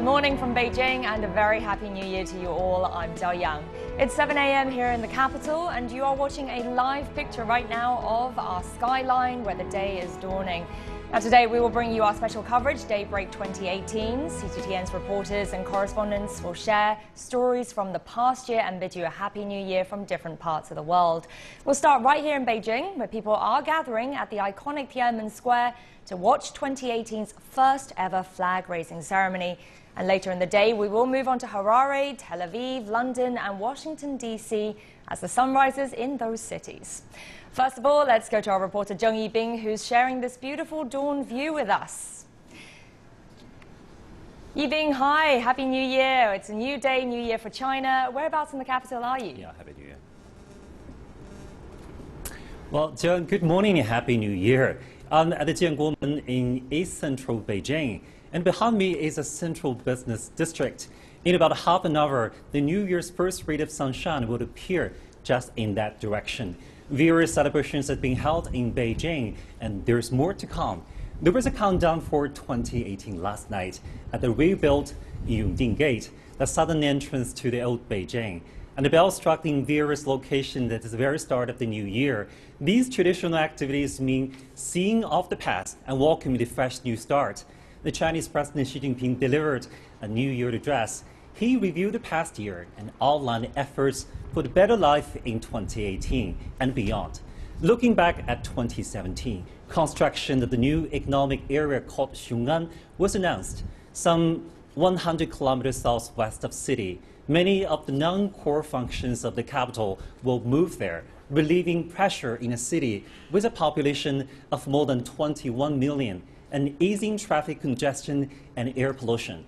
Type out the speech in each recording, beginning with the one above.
Good morning from Beijing and a very happy new year to you all. I'm Zhao Yang. It's 7 a.m. here in the capital and you are watching a live picture right now of our skyline where the day is dawning. Now today we will bring you our special coverage, Daybreak 2018. CGTN's reporters and correspondents will share stories from the past year and bid you a happy new year from different parts of the world. We'll start right here in Beijing, where people are gathering at the iconic Tiananmen Square to watch 2018's first ever flag-raising ceremony. And later in the day, we will move on to Harare, Tel Aviv, London and Washington, D.C. as the sun rises in those cities. First of all, let's go to our reporter Zheng Yibing, who's sharing this beautiful dawn view with us. Yibing, hi, Happy New Year. It's a new day, new year for China. Whereabouts in the capital are you? Yeah, Happy New Year. Well, Joan, good morning and Happy New Year. I'm at the Jianguomen in East Central Beijing, and behind me is a central business district. In about half an hour, the New Year's first ray of sunshine will appear just in that direction. Various celebrations have been held in Beijing, and there's more to come. There was a countdown for 2018 last night at the rebuilt Yongding Gate, the southern entrance to the old Beijing. And the bell struck in various locations at the very start of the new year. These traditional activities mean seeing off the past and welcoming the fresh new start. The Chinese President Xi Jinping delivered a New Year address. He reviewed the past year and outlined efforts for the better life in 2018 and beyond. Looking back at 2017, construction of the new economic area called Xiong'an was announced. Some 100 kilometers southwest of city, many of the non-core functions of the capital will move there, relieving pressure in a city with a population of more than 21 million and easing traffic congestion and air pollution.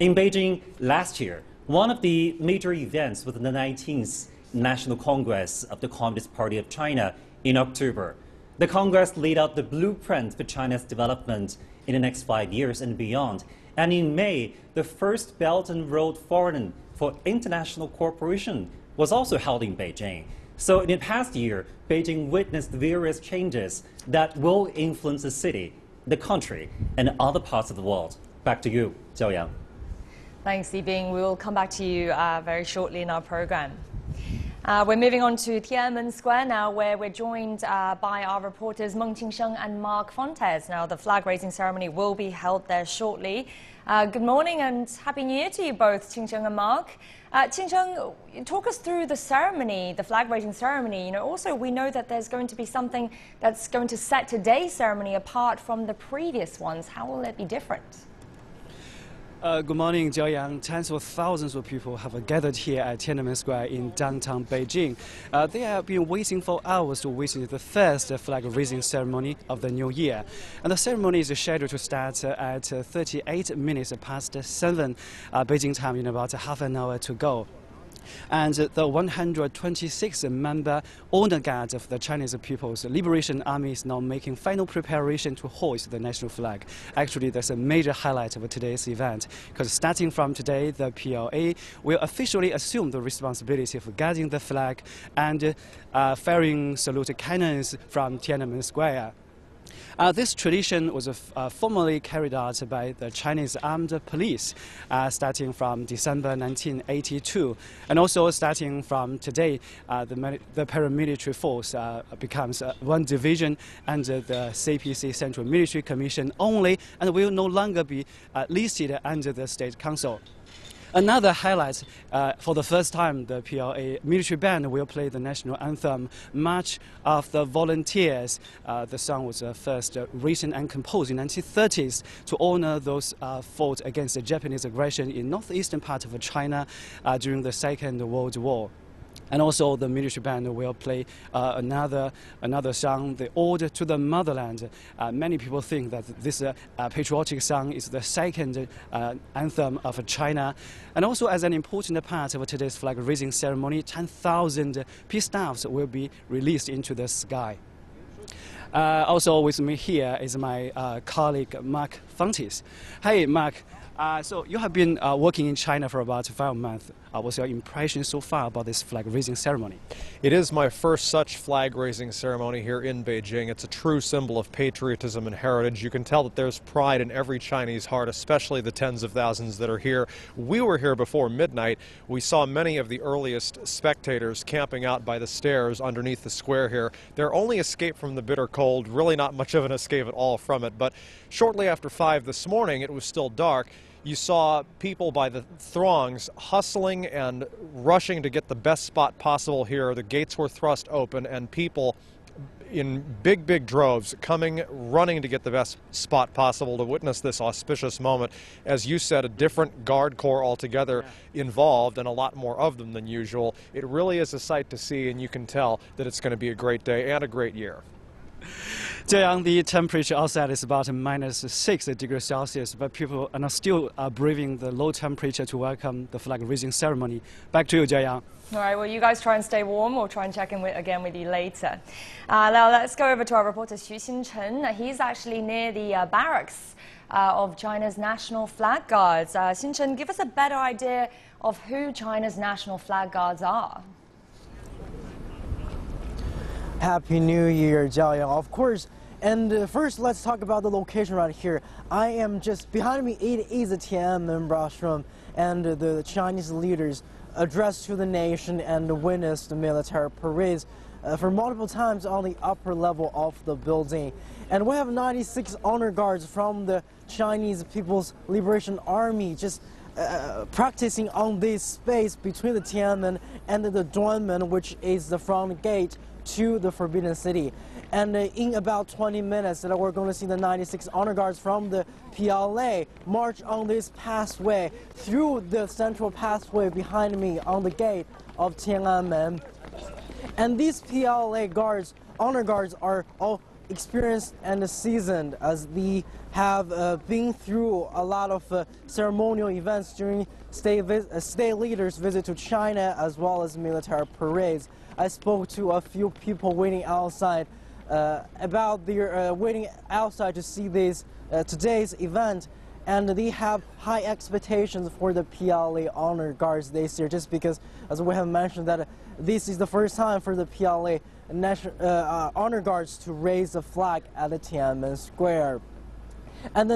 In Beijing last year, one of the major events was the 19th National Congress of the Communist Party of China in October. The Congress laid out the blueprint for China's development in the next 5 years and beyond. And in May, the first Belt and Road Forum for International Cooperation was also held in Beijing. So in the past year, Beijing witnessed various changes that will influence the city, the country, and other parts of the world. Back to you, Zhao Yang. Thanks, Yibing. We will come back to you very shortly in our program. We're moving on to Tiananmen Square now, where we're joined by our reporters Meng Qingsheng and Mark Fontes. Now, the flag-raising ceremony will be held there shortly. Good morning and Happy New Year to you both, Qingsheng and Mark. Qingsheng, talk us through the ceremony, the flag-raising ceremony. You know, also, we know that there's going to be something that's going to set today's ceremony apart from the previous ones. How will it be different? Good morning, Zhao Yang. Tens of thousands of people have gathered here at Tiananmen Square in downtown Beijing. They have been waiting for hours to witness the first flag-raising ceremony of the new year. And the ceremony is scheduled to start at 38 minutes past 7 Beijing time, in about half an hour to go. And the 126-member honor guard of the Chinese People's Liberation Army is now making final preparation to hoist the national flag. Actually, that's a major highlight of today's event, because starting from today, the PLA will officially assume the responsibility for guarding the flag and firing salute cannons from Tiananmen Square. This tradition was formally carried out by the Chinese Armed Police starting from December 1982. And also starting from today, the paramilitary force becomes one division under the CPC Central Military Commission only and will no longer be listed under the State Council. Another highlight, for the first time, the PLA military band will play the national anthem, March of the Volunteers. The song was first written and composed in the 1930s to honor those fought against the Japanese aggression in northeastern part of China during the Second World War. And also the military band will play another song, the Ode to the Motherland. Many people think that this patriotic song is the second anthem of China. And also, as an important part of today's flag-raising ceremony, 10,000 peace staffs will be released into the sky. Also with me here is my colleague Mark Fontes. Hey, Mark. So you have been working in China for about 5 months. What's your impression so far about this flag-raising ceremony? It is my first such flag-raising ceremony here in Beijing. It's a true symbol of patriotism and heritage. You can tell that there's pride in every Chinese heart, especially the tens of thousands that are here. We were here before midnight. We saw many of the earliest spectators camping out by the stairs underneath the square here. Their only escape from the bitter cold, really not much of an escape at all from it, but shortly after 5 this morning, it was still dark. You saw people by the throngs hustling and rushing to get the best spot possible here. The gates were thrust open and people in big droves coming, running to get the best spot possible to witness this auspicious moment. As you said, a different guard corps altogether involved and a lot more of them than usual. It really is a sight to see, and you can tell that it's going to be a great day and a great year. Jiayang, the temperature outside is about -6 degrees Celsius, but people are still braving the low temperature to welcome the flag-raising ceremony. Back to you, Jiayang. All right, well, you guys try and stay warm. We'll try and check in again with you later. Now, let's go over to our reporter, Xu Xinchen. He's actually near the barracks of China's National Flag Guards. Xinchen, give us a better idea of who China's National Flag Guards are. Happy New Year, Jiayang. Of course. And first, let's talk about the location right here. I am just behind me. It is the Tiananmen rostrum, and the Chinese leaders addressed to the nation and witnessed the military parades for multiple times on the upper level of the building. And we have 96 honor guards from the Chinese People's Liberation Army just practicing on this space between the Tiananmen and the Daybreak, which is the front gate to the Forbidden City. And in about 20 minutes, we're going to see the 96 honor guards from the PLA march on this pathway through the central pathway behind me on the gate of Tiananmen. And these PLA guards, honor guards, are all experienced and seasoned, as they have been through a lot of ceremonial events during state leaders' visit to China, as well as military parades. I spoke to a few people waiting outside about their waiting outside to see this today's event, and they have high expectations for the PLA honor guards this year, just because, as we have mentioned, that this is the first time for the PLA honor guards to raise the flag at the Tiananmen Square. And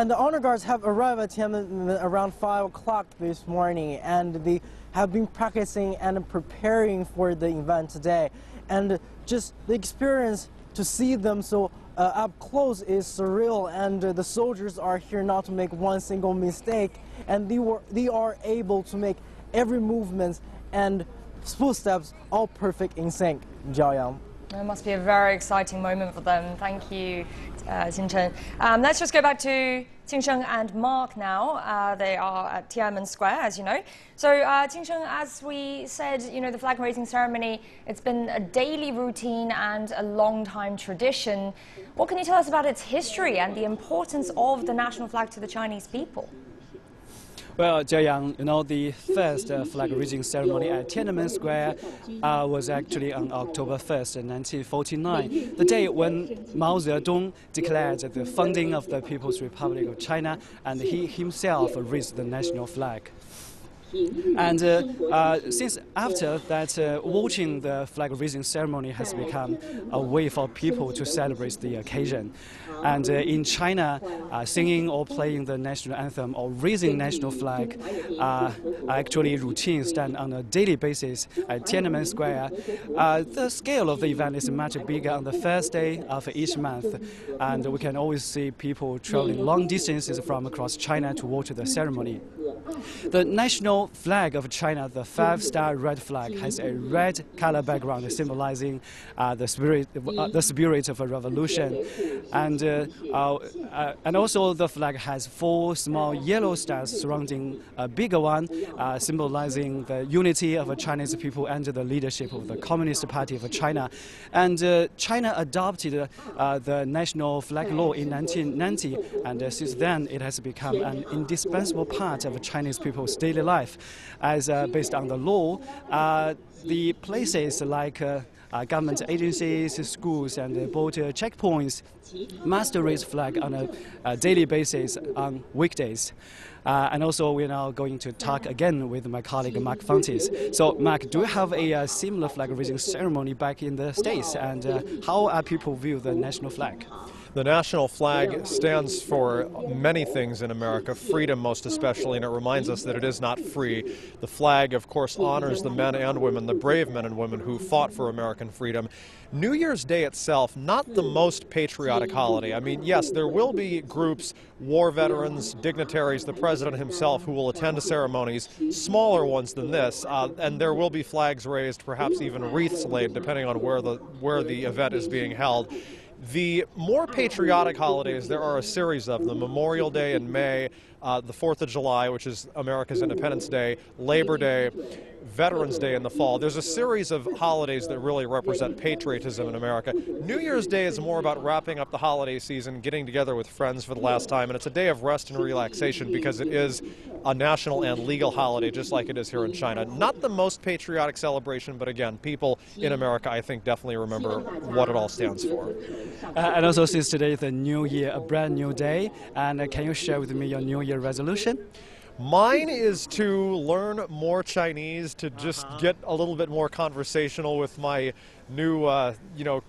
the honor guards have arrived at Tiananmen around 5 o'clock this morning, and they have been practicing and preparing for the event today. And just the experience to see them so up close is surreal, and the soldiers are here not to make one single mistake, and they are able to make every movement and footsteps all perfect in sync. Jiayang. It must be a very exciting moment for them. Thank you, Xinchen. Let's just go back to Qingsheng and Mark now. They are at Tiananmen Square, as you know. So, Qingsheng, as we said, you know, the flag-raising ceremony, it's been a daily routine and a long-time tradition. What can you tell us about its history and the importance of the national flag to the Chinese people? Well, Jiayang, you know, the first flag-raising ceremony at Tiananmen Square was actually on October 1st, 1949, the day when Mao Zedong declared the founding of the People's Republic of China, and he himself raised the national flag. And since after that, watching the flag-raising ceremony has become a way for people to celebrate the occasion. And in China, singing or playing the national anthem or raising national flag are actually routines done on a daily basis at Tiananmen Square. The scale of the event is much bigger on the first day of each month, and we can always see people traveling long distances from across China to watch the ceremony. The national flag of China, the 5-star red flag, has a red color background symbolizing the spirit of a revolution, and also the flag has 4 small yellow stars surrounding a bigger one, symbolizing the unity of the Chinese people under the leadership of the Communist Party of China. And China adopted the national flag law in 1990, and since then it has become an indispensable part of Chinese people's daily life. As based on the law, the places like government agencies, schools, and border checkpoints must raise flag on a daily basis on weekdays. And also, we're now going to talk again with my colleague Mark Fontes. So, Mark, do you have a similar flag-raising ceremony back in the States? And how are people view the national flag? The national flag stands for many things in America, freedom most especially, and it reminds us that it is not free. The flag, of course, honors the men and women, the brave men and women who fought for American freedom. New Year's Day itself, not the most patriotic holiday. I mean, yes, there will be groups, war veterans, dignitaries, the president himself, who will attend ceremonies, smaller ones than this, and there will be flags raised, perhaps even wreaths laid, depending on where the event is being held. The more patriotic holidays, there are a series of them. Memorial Day in May, the 4th of July, which is America's Independence Day, Labor Day, Veterans Day in the fall. There's a series of holidays that really represent patriotism in America. New Year's Day is more about wrapping up the holiday season, getting together with friends for the last time, and it's a day of rest and relaxation because it is a national and legal holiday, just like it is here in China. Not the most patriotic celebration, but again, people in America, I think, definitely remember what it all stands for. And also, since today is a new year, a brand new day, and can you share with me your New Year resolution? Mine is to learn more Chinese, to just get a little bit more conversational with my new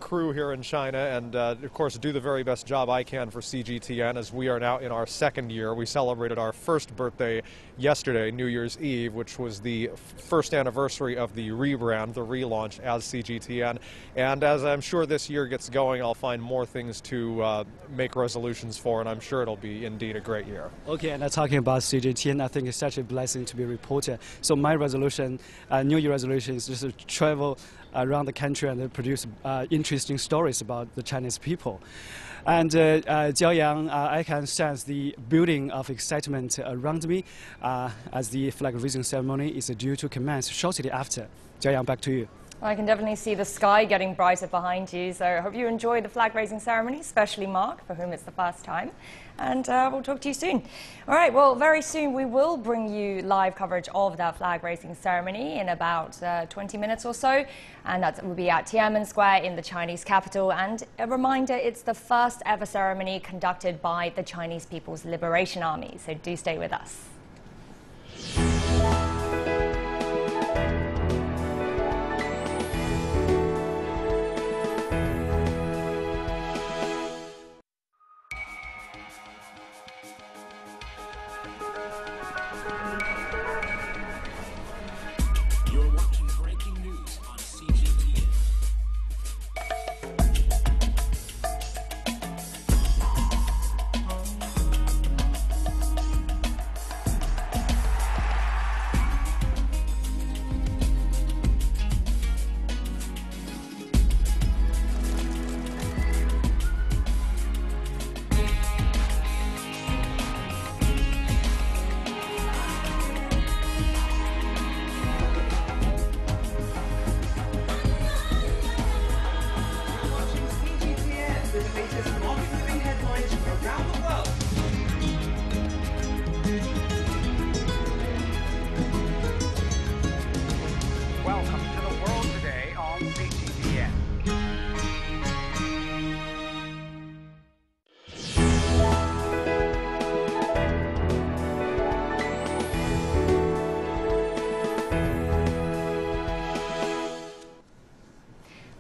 crew here in China, and of course do the very best job I can for CGTN, as we are now in our second year. We celebrated our first birthday yesterday, New Year's Eve, which was the first anniversary of the rebrand, the relaunch as CGTN. And as I'm sure this year gets going, I'll find more things to make resolutions for, and I'm sure it'll be indeed a great year. Okay, and talking about CGTN, I think it's such a blessing to be a reporter. So my resolution, New Year resolution, is just to travel around the country and produce interesting stories about the Chinese people. And Jiaoyang, I can sense the building of excitement around me as the flag raising ceremony is due to commence shortly after. Jiaoyang, back to you. I can definitely see the sky getting brighter behind you, so I hope you enjoy the flag-raising ceremony, especially Mark, for whom it's the first time. And we'll talk to you soon. All right, well, very soon we will bring you live coverage of that flag-raising ceremony in about 20 minutes or so. And that will be at Tiananmen Square in the Chinese capital. And a reminder, it's the first ever ceremony conducted by the Chinese People's Liberation Army. So do stay with us.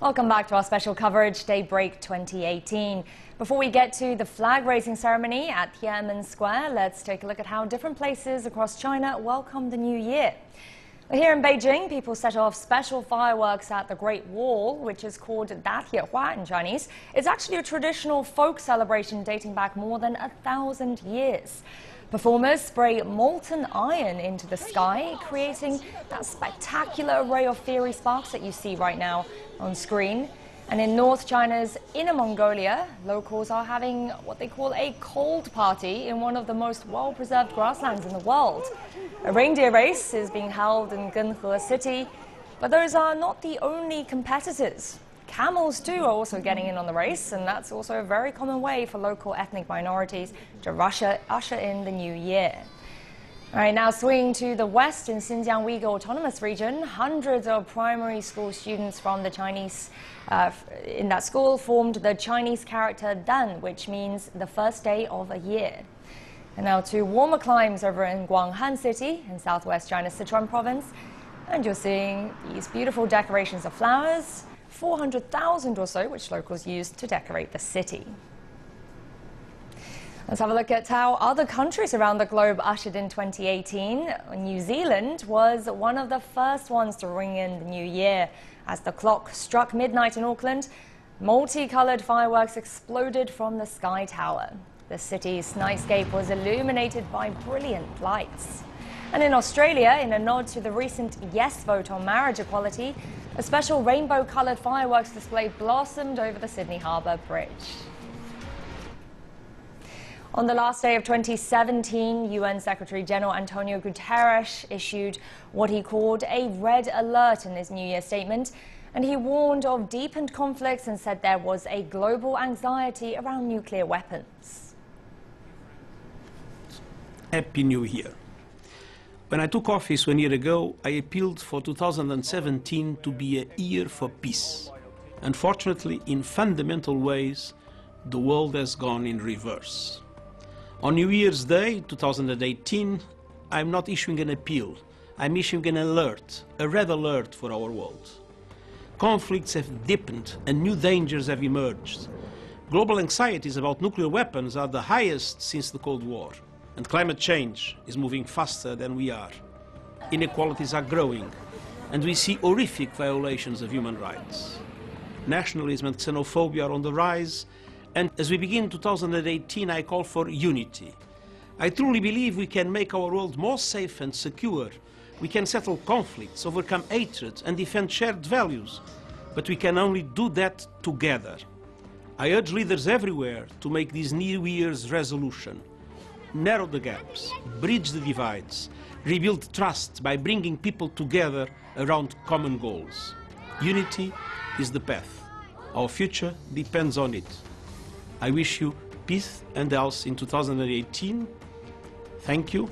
Welcome back to our special coverage, Daybreak 2018. Before we get to the flag-raising ceremony at Tiananmen Square, let's take a look at how different places across China welcome the new year. Here in Beijing, people set off special fireworks at the Great Wall, which is called Dahiehua in Chinese. It's actually a traditional folk celebration dating back more than 1,000 years. Performers spray molten iron into the sky, creating that spectacular array of fiery sparks that you see right now on screen. And in North China's Inner Mongolia, locals are having what they call a cold party in one of the most well-preserved grasslands in the world. A reindeer race is being held in Genhe City, but those are not the only competitors. Camels, too, are also getting in on the race, and that's also a very common way for local ethnic minorities to usher in the new year. All right, now swinging to the west in Xinjiang Uyghur Autonomous Region, hundreds of primary school students from the Chinese in that school formed the Chinese character Dan, which means the first day of a year. And now to warmer climes over in Guanghan City in southwest China's Sichuan province. And you're seeing these beautiful decorations of flowers, 400,000 or so, which locals used to decorate the city. Let's have a look at how other countries around the globe ushered in 2018. New Zealand was one of the first ones to ring in the new year. As the clock struck midnight in Auckland, multicolored fireworks exploded from the Sky Tower. The city's nightscape was illuminated by brilliant lights. And in Australia, in a nod to the recent yes vote on marriage equality, a special rainbow-coloured fireworks display blossomed over the Sydney Harbour Bridge. On the last day of 2017, UN Secretary-General Antonio Guterres issued what he called a red alert in his New Year statement, and he warned of deepened conflicts and said there was a global anxiety around nuclear weapons. Happy New Year. When I took office 1 year ago, I appealed for 2017 to be a year for peace. Unfortunately, in fundamental ways, the world has gone in reverse. On New Year's Day, 2018, I'm not issuing an appeal. I'm issuing an alert, a red alert for our world. Conflicts have deepened and new dangers have emerged. Global anxieties about nuclear weapons are the highest since the Cold War. And climate change is moving faster than we are. Inequalities are growing, and we see horrific violations of human rights. Nationalism and xenophobia are on the rise, and as we begin 2018, I call for unity. I truly believe we can make our world more safe and secure. We can settle conflicts, overcome hatred, and defend shared values. But we can only do that together. I urge leaders everywhere to make this New Year's resolution. Narrow the gaps, bridge the divides, rebuild trust by bringing people together around common goals. Unity is the path. Our future depends on it. I wish you peace and health in 2018. Thank you.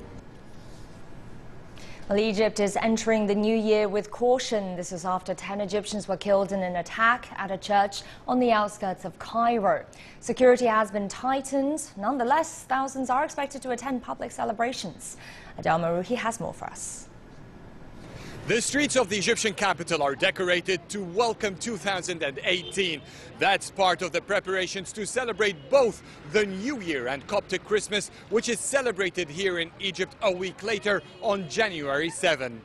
Well, Egypt is entering the new year with caution. This is after 10 Egyptians were killed in an attack at a church on the outskirts of Cairo. Security has been tightened. Nonetheless, thousands are expected to attend public celebrations. Adel Marouhi has more for us. The streets of the Egyptian capital are decorated to welcome 2018. That's part of the preparations to celebrate both the New Year and Coptic Christmas, which is celebrated here in Egypt a week later on January 7.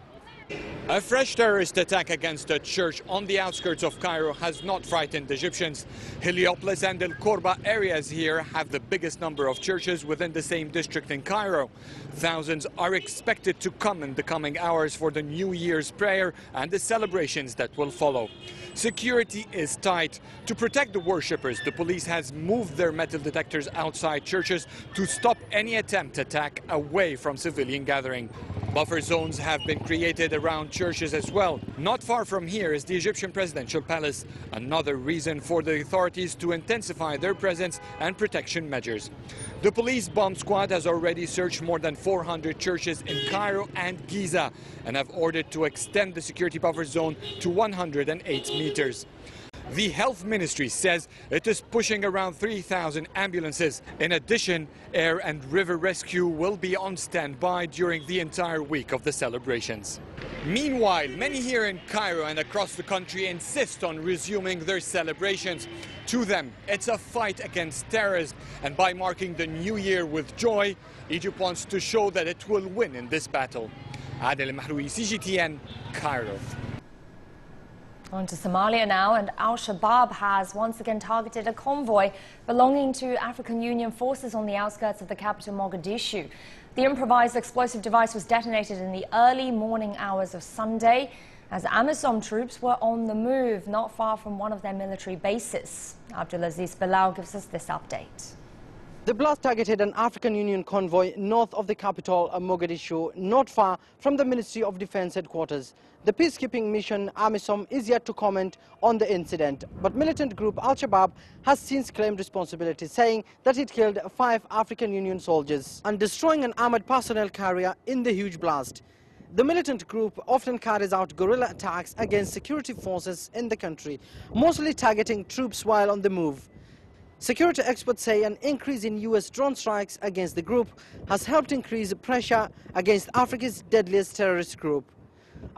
A fresh terrorist attack against a church on the outskirts of Cairo has not frightened Egyptians. Heliopolis and El Korba areas here have the biggest number of churches within the same district in Cairo. Thousands are expected to come in the coming hours for the New Year's prayer and the celebrations that will follow. Security is tight. To protect the worshippers, the police has moved their metal detectors outside churches to stop any attempt to attack away from civilian gathering. Buffer zones have been created around churches as well. Not far from here is the Egyptian presidential palace, another reason for the authorities to intensify their presence and protection measures. The police bomb squad has already searched more than 400 churches in Cairo and Giza and have ordered to extend the security buffer zone to 108 meters. The health ministry says it is pushing around 3,000 ambulances. In addition, air and river rescue will be on standby during the entire week of the celebrations. Meanwhile, many here in Cairo and across the country insist on resuming their celebrations. To them, it's a fight against terrorism, and by marking the new year with joy, Egypt wants to show that it will win in this battle. Adel Mahroui, CGTN, Cairo. On to Somalia now, and Al-Shabaab has once again targeted a convoy belonging to African Union forces on the outskirts of the capital Mogadishu. The improvised explosive device was detonated in the early morning hours of Sunday as AMISOM troops were on the move not far from one of their military bases. Abdulaziz Bilal gives us this update. The blast targeted an African Union convoy north of the capital, Mogadishu, not far from the Ministry of Defense headquarters. The peacekeeping mission, AMISOM, is yet to comment on the incident, but militant group Al-Shabaab has since claimed responsibility, saying that it killed 5 African Union soldiers and destroying an armored personnel carrier in the huge blast. The militant group often carries out guerrilla attacks against security forces in the country, mostly targeting troops while on the move. Security experts say an increase in US drone strikes against the group has helped increase pressure against Africa's deadliest terrorist group.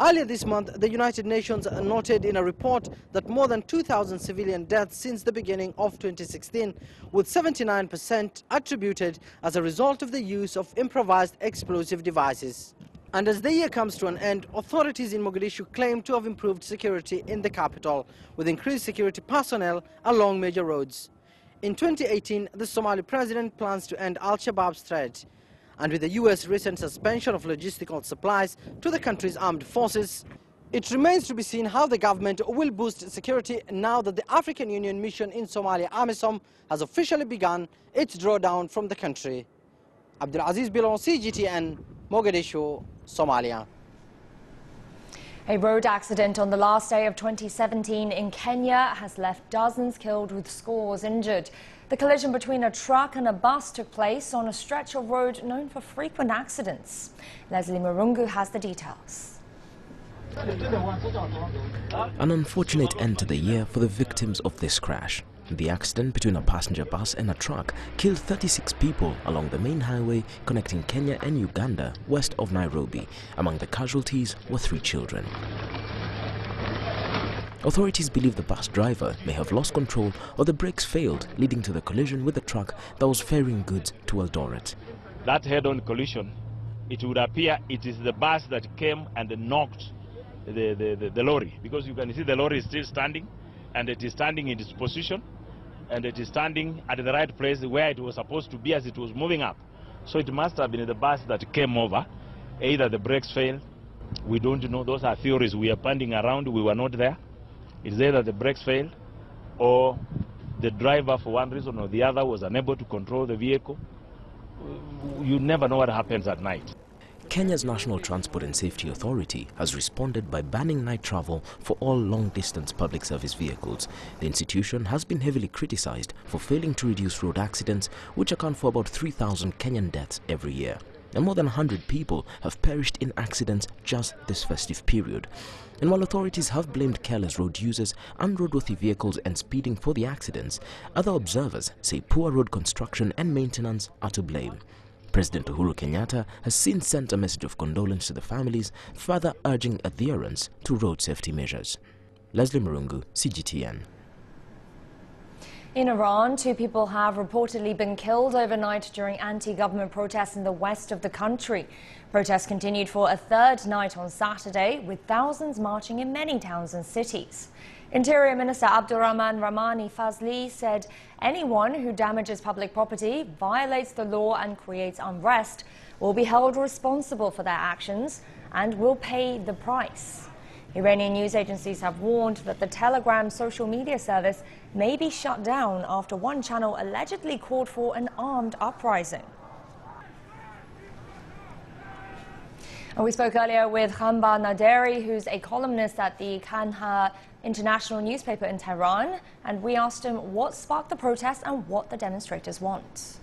Earlier this month, the United Nations noted in a report that more than 2,000 civilian deaths since the beginning of 2016, with 79% attributed as a result of the use of improvised explosive devices. And as the year comes to an end, authorities in Mogadishu claim to have improved security in the capital, with increased security personnel along major roads. In 2018, the Somali president plans to end Al-Shabaab's threat. And with the US recent suspension of logistical supplies to the country's armed forces, it remains to be seen how the government will boost security now that the African Union mission in Somalia, AMISOM, has officially begun its drawdown from the country. Abdulaziz Bilon, CGTN, Mogadishu, Somalia. A road accident on the last day of 2017 in Kenya has left dozens killed with scores injured. The collision between a truck and a bus took place on a stretch of road known for frequent accidents. Leslie Marungu has the details. An unfortunate end to the year for the victims of this crash. The accident between a passenger bus and a truck killed 36 people along the main highway connecting Kenya and Uganda west of Nairobi. Among the casualties were 3 children. Authorities believe the bus driver may have lost control or the brakes failed, leading to the collision with the truck that was ferrying goods to Eldoret. That head-on collision, it would appear it is the bus that came and knocked the lorry, because you can see the lorry is still standing, and it is standing in its position, and it is standing at the right place where it was supposed to be as it was moving up. So it must have been the bus that came over. Either the brakes failed, we don't know, those are theories we are banding around, we were not there. It's either the brakes failed or the driver, for one reason or the other, was unable to control the vehicle. You never know what happens at night. Kenya's National Transport and Safety Authority has responded by banning night travel for all long-distance public service vehicles. The institution has been heavily criticized for failing to reduce road accidents, which account for about 3,000 Kenyan deaths every year. And more than 100 people have perished in accidents just this festive period. And while authorities have blamed careless road users, unroadworthy vehicles and speeding for the accidents, other observers say poor road construction and maintenance are to blame. President Uhuru Kenyatta has since sent a message of condolence to the families, further urging adherence to road safety measures. Leslie Marungu, CGTN. In Iran, 2 people have reportedly been killed overnight during anti-government protests in the west of the country. Protests continued for a 3rd night on Saturday, with thousands marching in many towns and cities. Interior Minister Abdurrahman Rahmani Fazli said anyone who damages public property, violates the law and creates unrest will be held responsible for their actions and will pay the price. Iranian news agencies have warned that the Telegram social media service may be shut down after one channel allegedly called for an armed uprising. And we spoke earlier with Khamba Naderi, who's a columnist at the Kanha international newspaper in Tehran, and we asked him what sparked the protest and what the demonstrators want.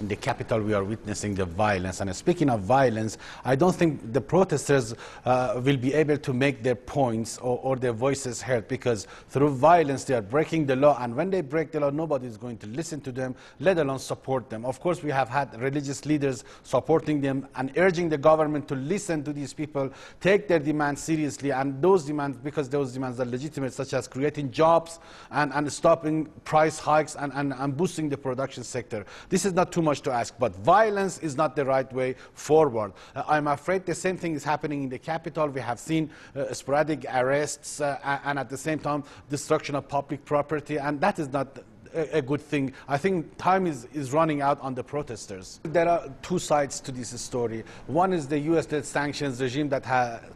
In the capital, we are witnessing the violence. And speaking of violence, I don't think the protesters will be able to make their points or their voices heard, because through violence, they are breaking the law. And when they break the law, nobody is going to listen to them, let alone support them. Of course, we have had religious leaders supporting them and urging the government to listen to these people, take their demands seriously. And those demands, because those demands are legitimate, such as creating jobs and stopping price hikes and boosting the production sector. This is not too much to ask, but violence is not the right way forward. I'm afraid the same thing is happening in the capital. We have seen sporadic arrests and at the same time destruction of public property, and that is not a good thing. I think time is running out on the protesters. There are two sides to this story. One is the US-led sanctions regime that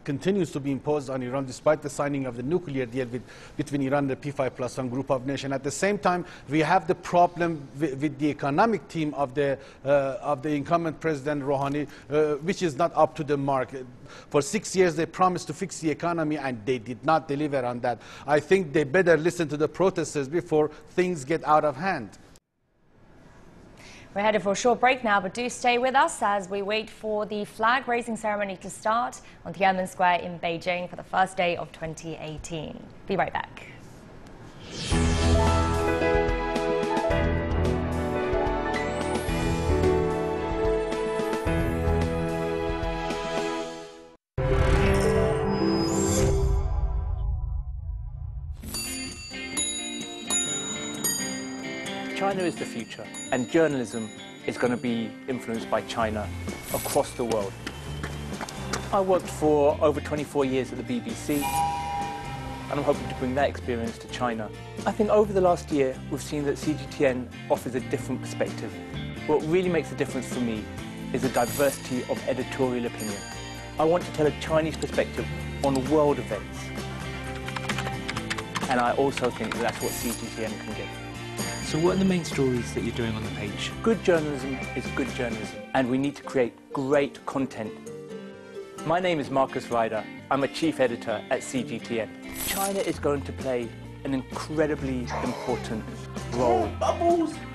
continues to be imposed on Iran despite the signing of the nuclear deal between Iran and the P5+1 group of nations. At the same time, we have the problem with the economic team of the incumbent President Rouhani, which is not up to the mark. For 6 years, they promised to fix the economy, and they did not deliver on that. I think they better listen to the protesters before things get out of hand. We're headed for a short break now, but do stay with us as we wait for the flag-raising ceremony to start on Tiananmen Square in Beijing for the first day of 2018. Be right back. China is the future, and journalism is going to be influenced by China across the world. I worked for over 24 years at the BBC, and I'm hoping to bring that experience to China. I think over the last year, we've seen that CGTN offers a different perspective. What really makes a difference for me is the diversity of editorial opinion. I want to tell a Chinese perspective on world events, and I also think that's what CGTN can give. So what are the main stories that you're doing on the page? Good journalism is good journalism, and we need to create great content. My name is Marcus Ryder. I'm a chief editor at CGTN. China is going to play an incredibly important role.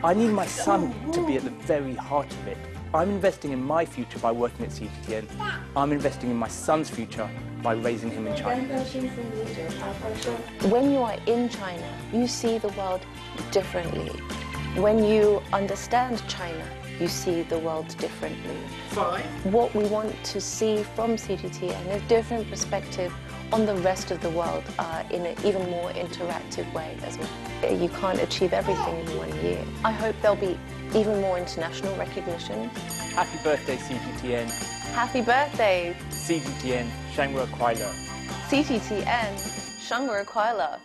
I need my son to be at the very heart of it. I'm investing in my future by working at CGTN. I'm investing in my son's future by raising him in China. When you are in China, you see the world differently. When you understand China, you see the world differently. What we want to see from CGTN is a different perspective on the rest of the world in an even more interactive way as well. You can't achieve everything in 1 year. I hope there'll be even more international recognition. Happy birthday, CGTN. Happy birthday. CGTN, 生日快乐. CGTN, 生日快乐.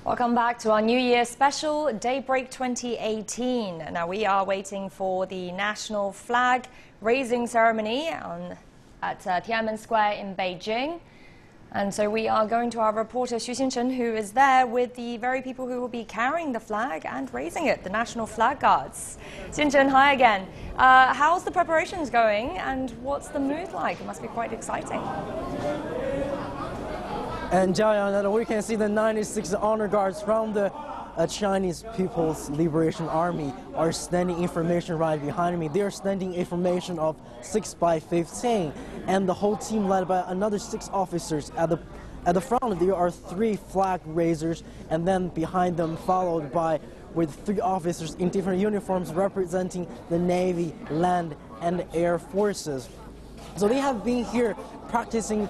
Welcome back to our New Year special, Daybreak 2018. Now we are waiting for the national flag raising ceremony at Tiananmen Square in Beijing. And so we are going to our reporter Xu Xinchen, who is there with the very people who will be carrying the flag and raising it, the National Flag Guards. Xinchen, hi again. How's the preparations going and what's the mood like? It must be quite exciting. And Jiaoyang, we can see the 96 honor guards from the Chinese People's Liberation Army are standing in formation right behind me. They are standing in formation of 6 by 15, and the whole team led by another 6 officers. At the front, there are 3 flag raisers, and then behind them, followed by with 3 officers in different uniforms representing the Navy, Land, and Air Forces. So they have been here practicing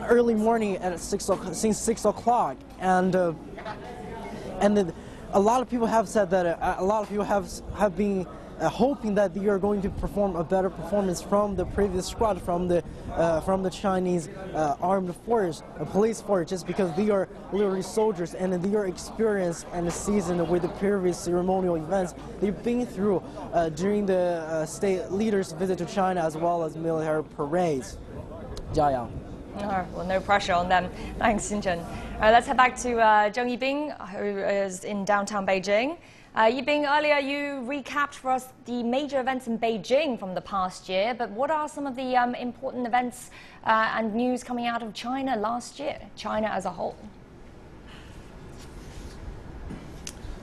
early morning at since 6 o'clock, and a lot of people have said that a lot of people have been hoping that they are going to perform a better performance from the previous squad, from the Chinese armed force, police force, just because they are literally soldiers and they are experienced and seasoned with the previous ceremonial events they've been through during the state leaders' visit to China as well as military parades. Jiaoyang. Oh, well, no pressure on them. Thanks, Xinchen. Let's head back to Zheng Yibing, who is in downtown Beijing. Yibing, earlier you recapped for us the major events in Beijing from the past year, but what are some of the important events and news coming out of China last year, China as a whole?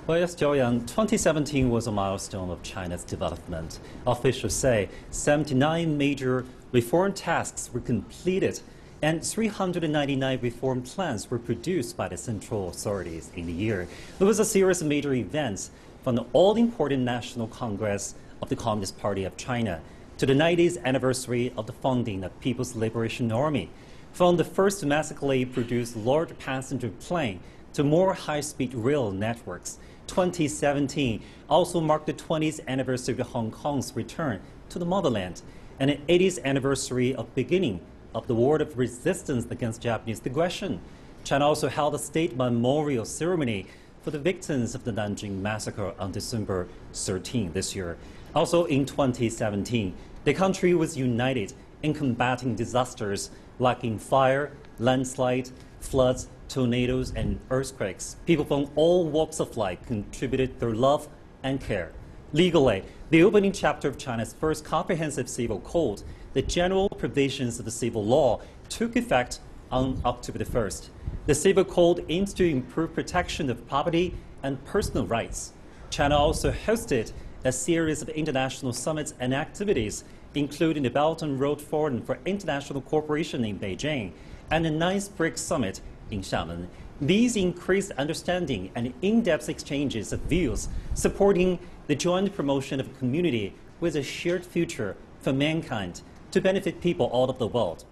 Well, yes, Jiaoyang, 2017 was a milestone of China's development. Officials say 79 major reform tasks were completed, and 399 reform plans were produced by the central authorities in the year. There was a series of major events from the all-important National Congress of the Communist Party of China to the 90th anniversary of the founding of People's Liberation Army, from the first domestically produced large passenger plane to more high-speed rail networks. 2017 also marked the 20th anniversary of Hong Kong's return to the motherland and an 80th anniversary of beginning of the war of resistance against Japanese aggression. China also held a state memorial ceremony for the victims of the Nanjing massacre on December 13 this year. Also in 2017, the country was united in combating disasters like in fire, landslide, floods, tornadoes, and earthquakes. People from all walks of life contributed their love and care. Legally, the opening chapter of China's first comprehensive civil code, the general provisions of the civil law, took effect on October 1st. The civil code aims to improve protection of property and personal rights. China also hosted a series of international summits and activities, including the Belt and Road Forum for International Cooperation in Beijing and the 9th BRICS Summit in Xiamen. These increased understanding and in-depth exchanges of views, supporting the joint promotion of a community with a shared future for mankind to benefit people all over the world.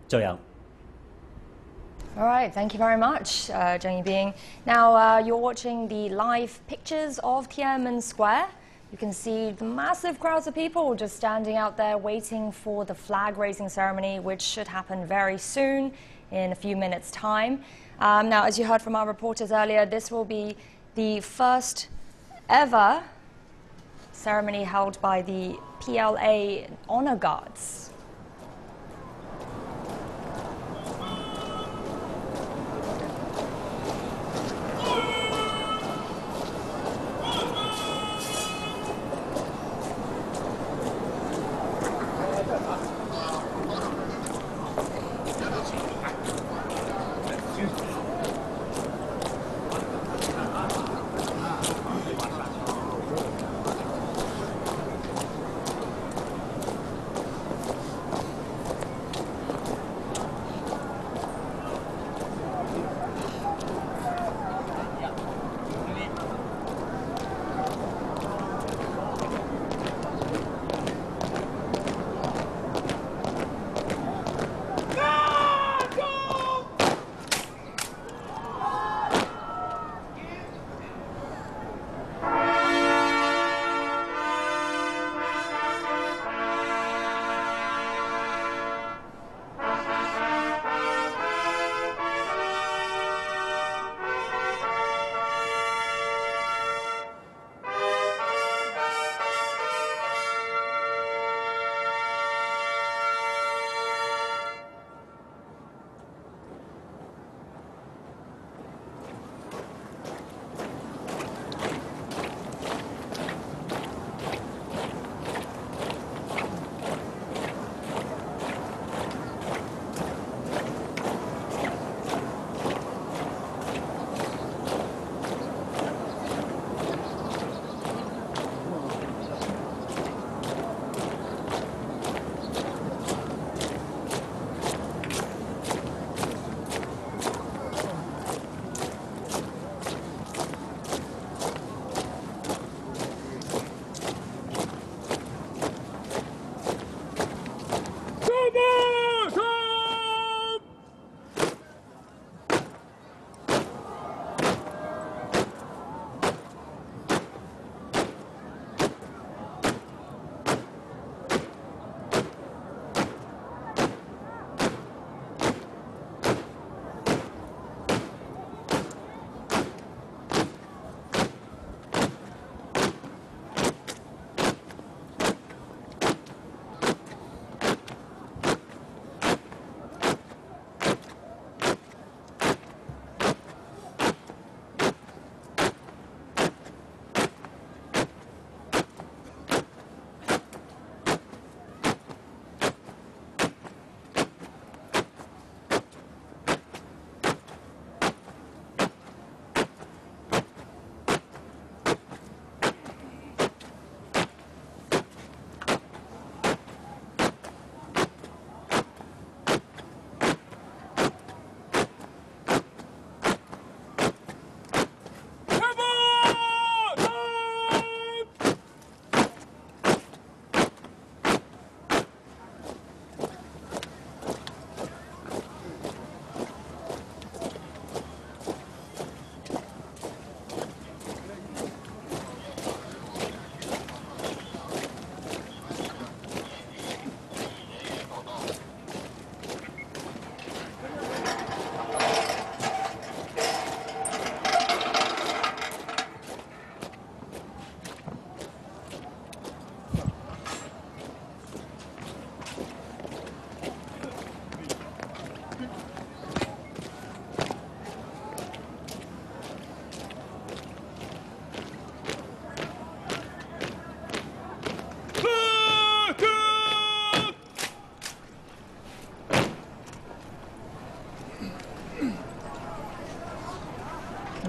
Zhou Yang. All right, thank you very much, Zheng Yibing. Now, you're watching the live pictures of Tiananmen Square. You can see the massive crowds of people just standing out there waiting for the flag-raising ceremony, which should happen very soon, in a few minutes' time. Now, as you heard from our reporters earlier, this will be the first ever ceremony held by the PLA Honor Guards.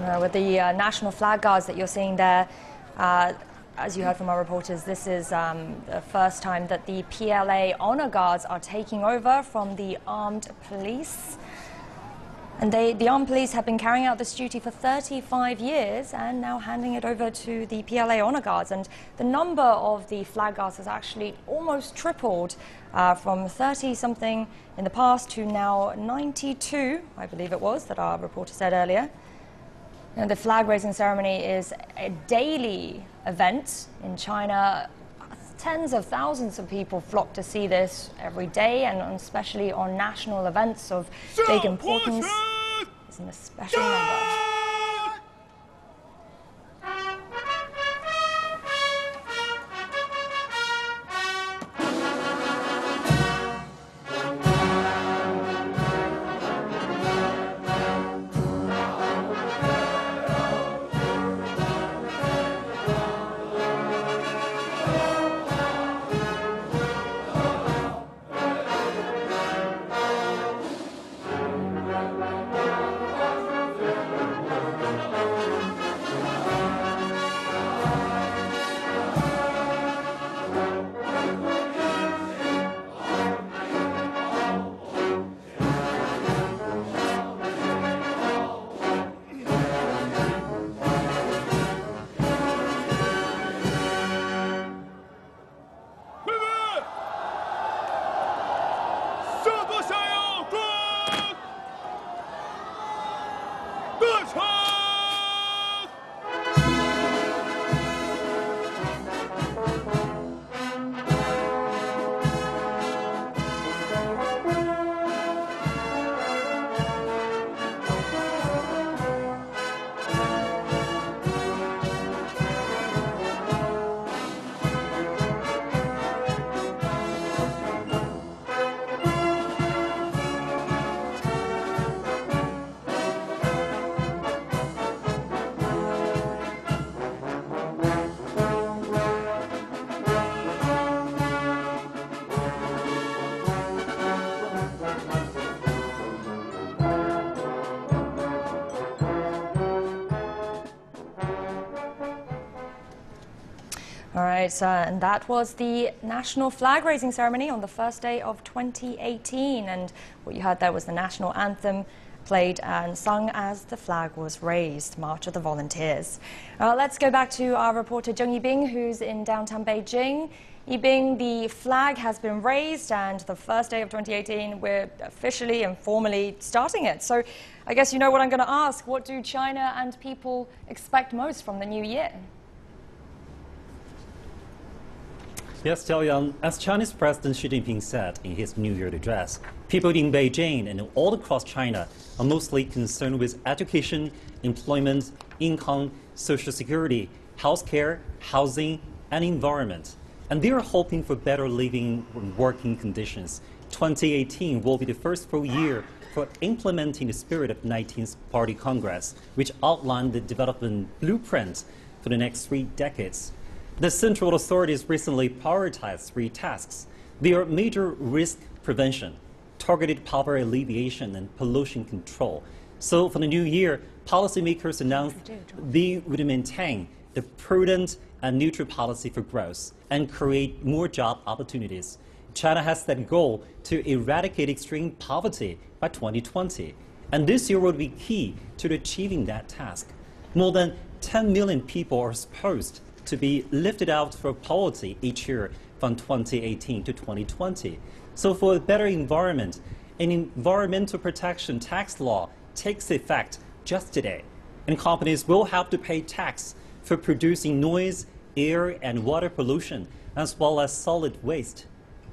With the national flag guards that you're seeing there, as you heard from our reporters, this is the first time that the PLA honor guards are taking over from the armed police. And the armed police have been carrying out this duty for 35 years and now handing it over to the PLA honor guards. And the number of the flag guards has actually almost tripled from 30-something in the past to now 92, I believe it was, that our reporter said earlier. And the flag-raising ceremony is a daily event in China. Tens of thousands of people flock to see this every day, and especially on national events of big importance. It's an especial number. All right, and that was the national flag-raising ceremony on the first day of 2018. And what you heard there was the national anthem played and sung as the flag was raised, March of the Volunteers. Let's go back to our reporter Zheng Yibing, who's in downtown Beijing. Yibing, the flag has been raised, and the first day of 2018, we're officially and formally starting it. So I guess you know what I'm going to ask. What do China and people expect most from the new year? Yes, Jiaoyang, as Chinese President Xi Jinping said in his New Year address, people in Beijing and all across China are mostly concerned with education, employment, income, social security, healthcare, housing, and environment. And they are hoping for better living and working conditions. 2018 will be the first full year for implementing the spirit of 19th Party Congress, which outlined the development blueprint for the next 3 decades. The central authorities recently prioritized 3 tasks. They are major risk prevention, targeted poverty alleviation, and pollution control. So for the new year, policymakers announced they would maintain the prudent and neutral policy for growth and create more job opportunities. China has set a goal to eradicate extreme poverty by 2020, and this year will be key to achieving that task. More than 10 million people are supposed to be lifted out from poverty each year from 2018 to 2020. So for a better environment, an environmental protection tax law takes effect just today, and companies will have to pay tax for producing noise, air, and water pollution, as well as solid waste.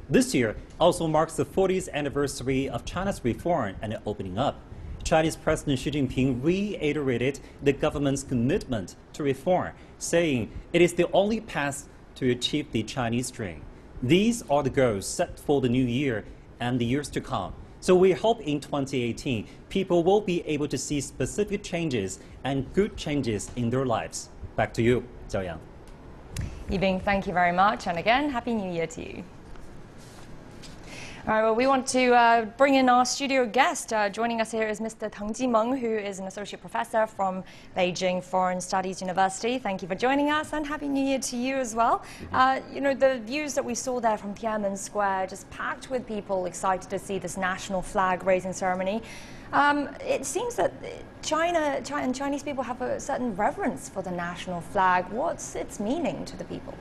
This year also marks the 40th anniversary of China's reform and opening up. Chinese President Xi Jinping reiterated the government's commitment to reform, saying it is the only path to achieve the Chinese dream. These are the goals set for the new year and the years to come. So we hope in 2018, people will be able to see specific changes and good changes in their lives. Back to you, Jiaoyang. Yibing, thank you very much. And again, Happy New Year to you. All right, well, we want to bring in our studio guest. Joining us here is Mr. Teng Jimeng, who is an associate professor from Beijing Foreign Studies University. Thank you for joining us, and Happy New Year to you as well. You know, the views that we saw there from Tiananmen Square, just packed with people excited to see this national flag raising ceremony. It seems that China and Chinese people have a certain reverence for the national flag. What's its meaning to the people?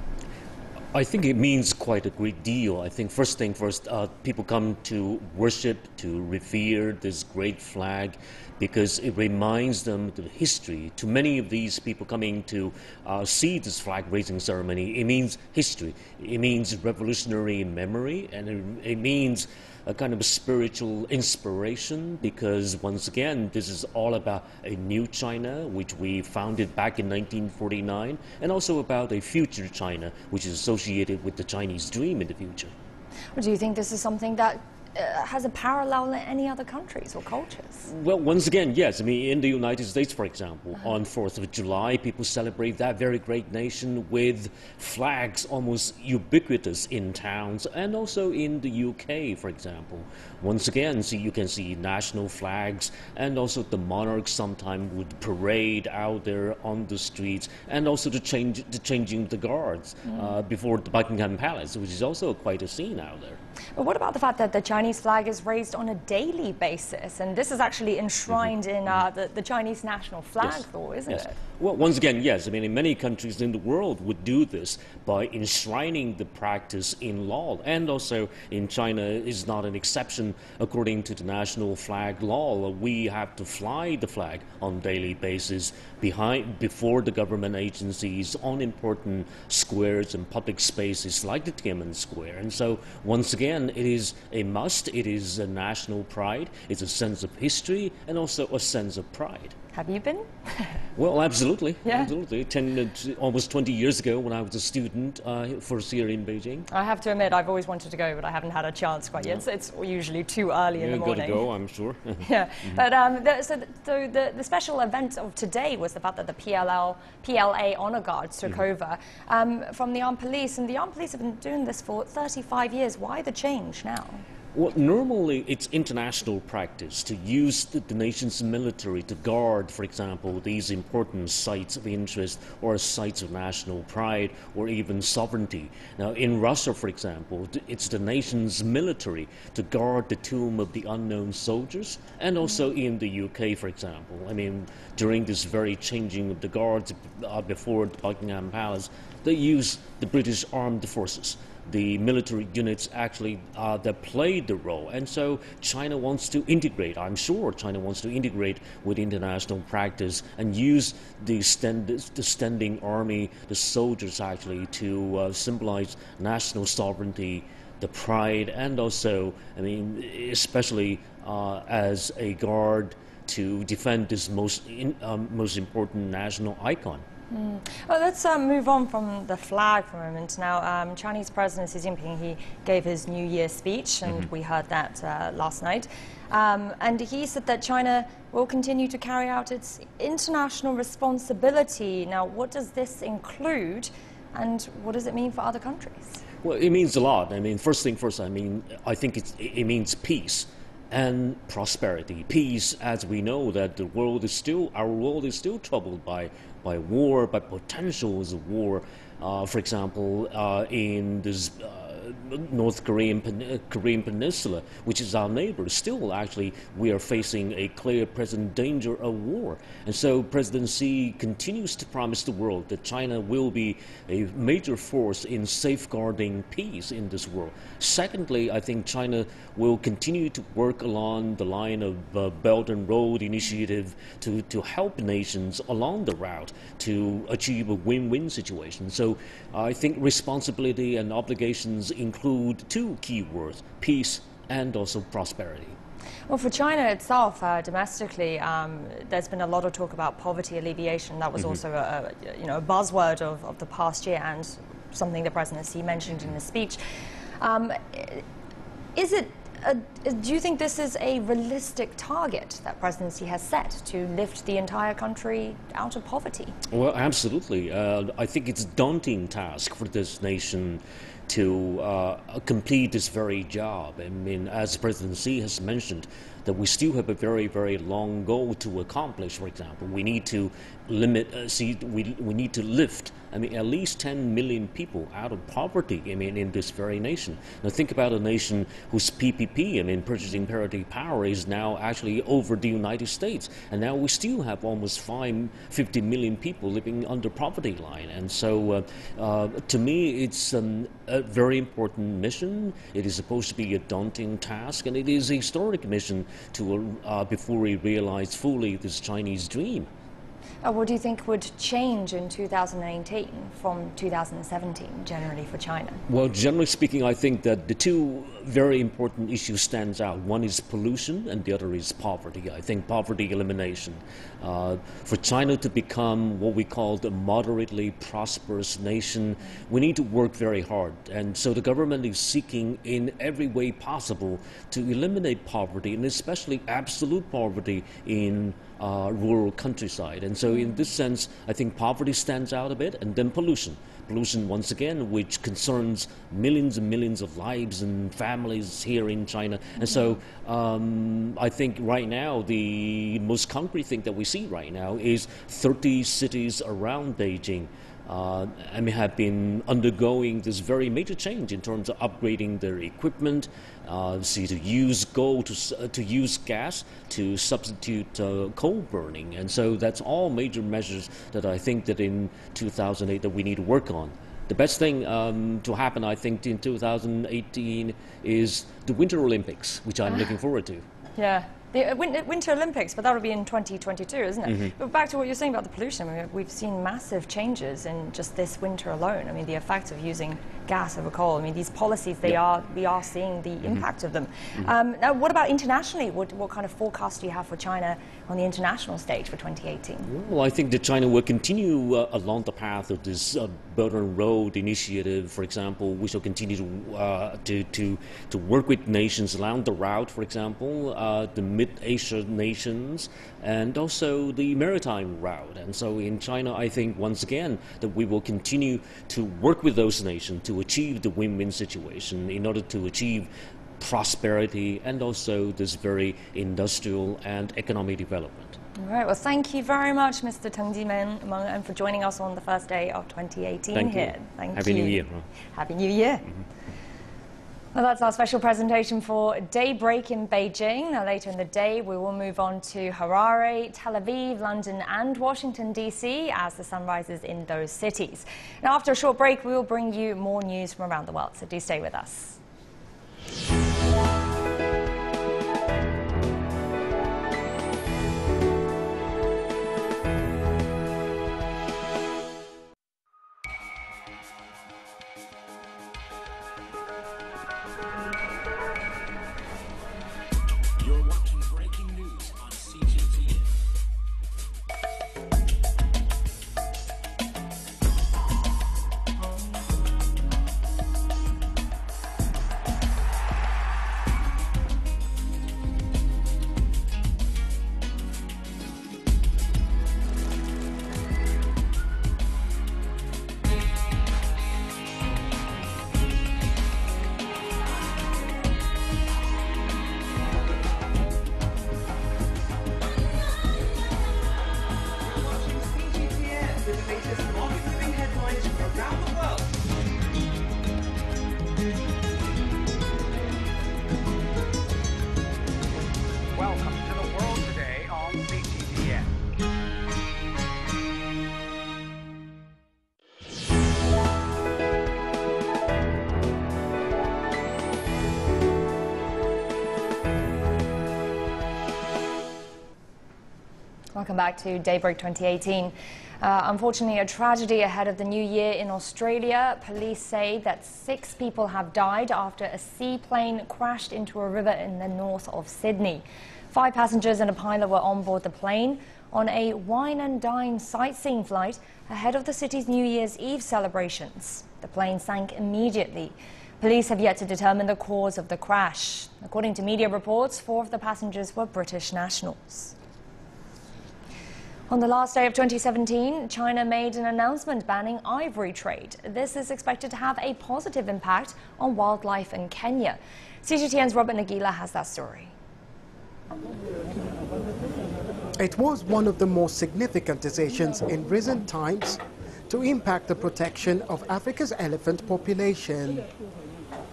I think it means quite a great deal. I think first thing first, people come to worship, to revere this great flag because it reminds them of the history. To many of these people coming to see this flag raising ceremony, it means history. It means revolutionary memory, and it means a kind of a spiritual inspiration, because once again, this is all about a new China, which we founded back in 1949, and also about a future China, which is associated with the Chinese dream in the future. Well, do you think this is something that has a parallel in any other countries or cultures? Well, once again, yes. I mean, in the United States, for example, on 4th of July, people celebrate that very great nation with flags almost ubiquitous in towns, and also in the UK, for example. Once again, you can see national flags, and also the monarchs sometimes would parade out there on the streets, and also the changing the guards before the Buckingham Palace, which is also quite a scene out there. But what about the fact that the Chinese flag is raised on a daily basis, and this is actually enshrined in the Chinese national flag law, isn't it? Well, once again, yes. I mean, in many countries in the world would do this by enshrining the practice in law, and also in China is not an exception. According to the national flag law, we have to fly the flag on a daily basis before the government agencies on important squares and public spaces like the Tiananmen Square. And so, once again, it is a must. It is a national pride. It's a sense of history and also a sense of pride. Have you been? Well, absolutely. Yeah. Absolutely. Almost 20 years ago when I was a student first year in Beijing. I have to admit, I've always wanted to go, but I haven't had a chance quite yet. It's usually too early in the morning. You've got to go, I'm sure. Yeah. But so the special event of today was the fact that the PLA Honor Guards took over from the armed police, and the armed police have been doing this for 35 years. Why the change now? Well, normally it's international practice to use the nation's military to guard, for example, these important sites of interest or sites of national pride or even sovereignty. Now, in Russia, for example, it's the nation's military to guard the tomb of the unknown soldiers, and also in the UK, for example. I mean, during this very changing of the guards before the Buckingham Palace, they use the British armed forces. The military units actually that played the role, and so China wants to integrate. I'm sure China wants to integrate with international practice and use the standing army, the soldiers actually, to symbolize national sovereignty, the pride, and also, I mean, especially as a guard to defend this most important national icon. Well, let's move on from the flag for a moment now. Chinese President Xi Jinping, he gave his New Year speech, and we heard that last night. And he said that China will continue to carry out its international responsibility. Now, what does this include, and what does it mean for other countries? Well, it means a lot. I mean, first thing first, I mean, I think it means peace and prosperity. Peace, as we know, that our world is still troubled by war, by potentials of war. For example, in this North Korean peninsula, which is our neighbor, still actually we are facing a clear present danger of war. And so President Xi continues to promise the world that China will be a major force in safeguarding peace in this world. Secondly, I think China will continue to work along the line of Belt and Road Initiative to help nations along the route to achieve a win-win situation. So I think responsibility and obligations include two key words: peace and also prosperity. Well, for China itself, domestically, there's been a lot of talk about poverty alleviation. That was also a buzzword of the past year, and something the President Xi mentioned in his speech. Is it do you think this is a realistic target that presidency has set to lift the entire country out of poverty? Well, absolutely. I think it's a daunting task for this nation to complete this very job. I mean, as President Xi has mentioned, that we still have a very, very long goal to accomplish. For example, we need to we need to lift, I mean, at least 10 million people out of poverty, I mean, in this very nation. Now think about a nation whose PPP, I mean, purchasing parity power, is now actually over the United States. And now we still have almost 50 million people living under poverty line. And so to me, it's a very important mission. It is supposed to be a daunting task, and it is a historic mission to before we realize fully this Chinese dream. What do you think would change in 2018 from 2017 generally for China? Well, generally speaking, I think that the two very important issues stands out. One is pollution and the other is poverty. I think poverty elimination. For China to become what we call the moderately prosperous nation, we need to work very hard. And so the government is seeking in every way possible to eliminate poverty, and especially absolute poverty in rural countryside. And so in this sense, I think poverty stands out a bit, and then pollution. Pollution, once again, which concerns millions and millions of lives and families here in China. And so I think right now, the most concrete thing that we see right now is 30 cities around Beijing have been undergoing this very major change in terms of upgrading their equipment, to use to use gas to substitute coal burning, and so that's all major measures that I think that in 2008 that we need to work on. The best thing to happen, I think, in 2018 is the Winter Olympics, which I'm looking forward to. Yeah. The Winter Olympics, but that will be in 2022, isn't it? Mm-hmm. But back to what you're saying about the pollution, I mean, we've seen massive changes in just this winter alone. I mean, the effect of using gas over coal. I mean, these policies, we are seeing the impact of them. Now, what about internationally? What kind of forecast do you have for China on the international stage for 2018? Well, I think that China will continue along the path of this Belt and Road initiative, for example. We shall continue to work with nations along the route, for example, the Mid-Asia nations, and also the maritime route. And so in China, I think, once again, that we will continue to work with those nations to achieve the win-win situation in order to achieve prosperity and also this very industrial and economic development. All right, well, thank you very much, Mr. Teng Jimen, and for joining us on the first day of 2018 here. Thank you. Happy New Year. Happy New Year. Well, that's our special presentation for Daybreak in Beijing. Now, later in the day, we will move on to Harare, Tel Aviv, London and Washington, D.C. as the sun rises in those cities. Now, after a short break, we will bring you more news from around the world, so do stay with us. Welcome back to Daybreak 2018. Unfortunately, a tragedy ahead of the new year in Australia. Police say that 6 people have died after a seaplane crashed into a river in the north of Sydney. 5 passengers and a pilot were on board the plane on a wine and dine sightseeing flight ahead of the city's New Year's Eve celebrations. The plane sank immediately. Police have yet to determine the cause of the crash. According to media reports, 4 of the passengers were British nationals. On the last day of 2017, China made an announcement banning ivory trade. This is expected to have a positive impact on wildlife in Kenya. CGTN's Robert Nagila has that story. It was one of the most significant decisions in recent times to impact the protection of Africa's elephant population.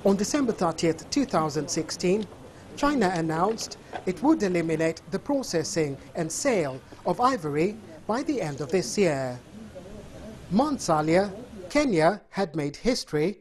On December 30th, 2016, China announced it would eliminate the processing and sale of ivory by the end of this year. Months earlier, Kenya had made history